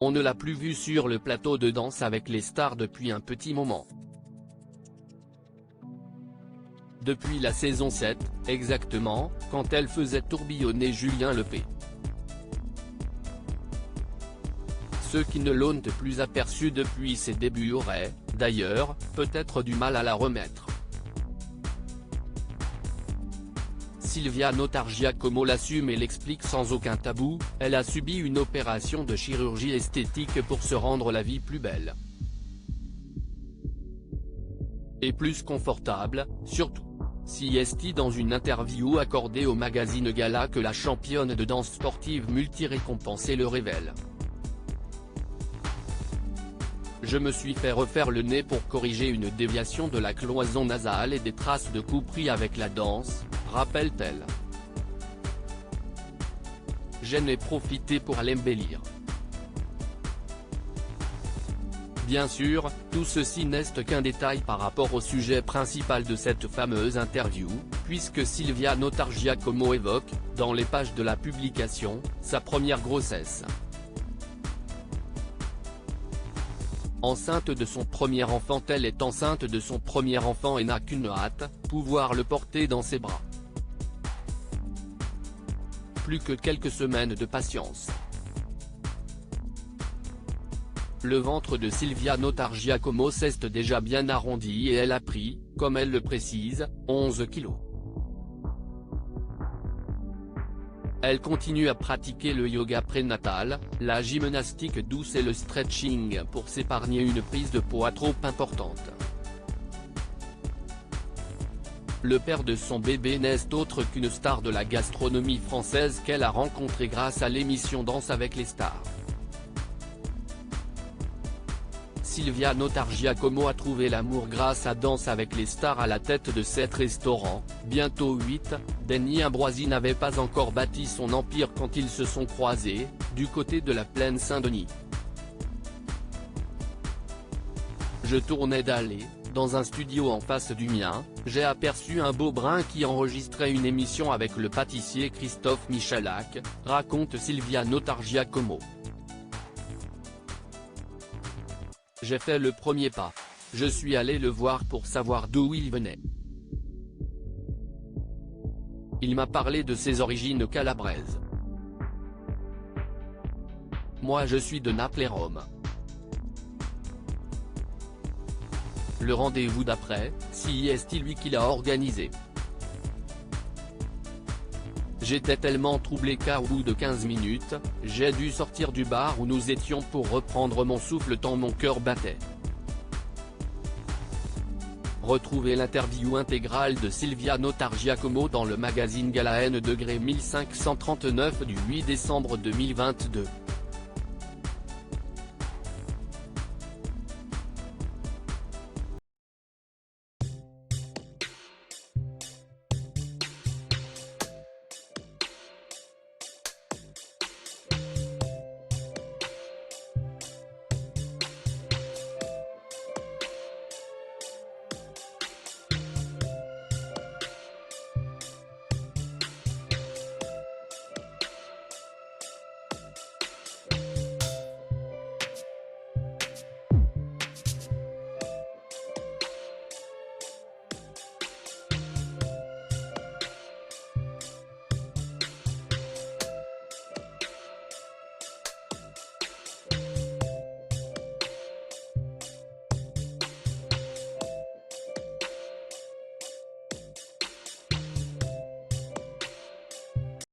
On ne l'a plus vue sur le plateau de Danse avec les stars depuis un petit moment. Depuis la saison 7, exactement, quand elle faisait tourbillonner Julien Lepé. Ceux qui ne l'ont plus aperçue depuis ses débuts auraient, d'ailleurs, peut-être du mal à la remettre. Silvia Notargia-Como l'assume et l'explique sans aucun tabou, elle a subi une opération de chirurgie esthétique pour se rendre la vie plus belle. Et plus confortable, surtout. Si est dans une interview accordée au magazine Gala que la championne de danse sportive multi-récompensée le révèle. Je me suis fait refaire le nez pour corriger une déviation de la cloison nasale et des traces de coups pris avec la danse, rappelle-t-elle. J'en ai profité pour l'embellir. Bien sûr, tout ceci n'est qu'un détail par rapport au sujet principal de cette fameuse interview, puisque Silvia Notargia-Como évoque, dans les pages de la publication, sa première grossesse. Enceinte de son premier enfant, elle est enceinte de son premier enfant et n'a qu'une hâte, pouvoir le porter dans ses bras. Plus que quelques semaines de patience. Le ventre de Silvia Notargia-Como s'est déjà bien arrondi et elle a pris, comme elle le précise, 11 kilos. Elle continue à pratiquer le yoga prénatal, la gymnastique douce et le stretching pour s'épargner une prise de poids trop importante. Le père de son bébé n'est autre qu'une star de la gastronomie française qu'elle a rencontré grâce à l'émission Danse avec les stars. Silvia Notargia-Como a trouvé l'amour grâce à Danse avec les stars à la tête de 7 restaurants, bientôt 8, Denis Ambroisi n'avait pas encore bâti son empire quand ils se sont croisés, du côté de la plaine Saint-Denis. Je tournais d'aller, dans un studio en face du mien, j'ai aperçu un beau brun qui enregistrait une émission avec le pâtissier Christophe Michalak, raconte Silvia Notargia-Como. J'ai fait le premier pas. Je suis allé le voir pour savoir d'où il venait. Il m'a parlé de ses origines calabraises. Moi je suis de Naples et Rome. Le rendez-vous d'après, c'est lui qui l'a organisé. J'étais tellement troublé qu'au bout de 15 minutes, j'ai dû sortir du bar où nous étions pour reprendre mon souffle tant mon cœur battait. Retrouvez l'interview intégrale de Silvia Notargia-Como dans le magazine Gala N degré 1539 du 8 décembre 2022.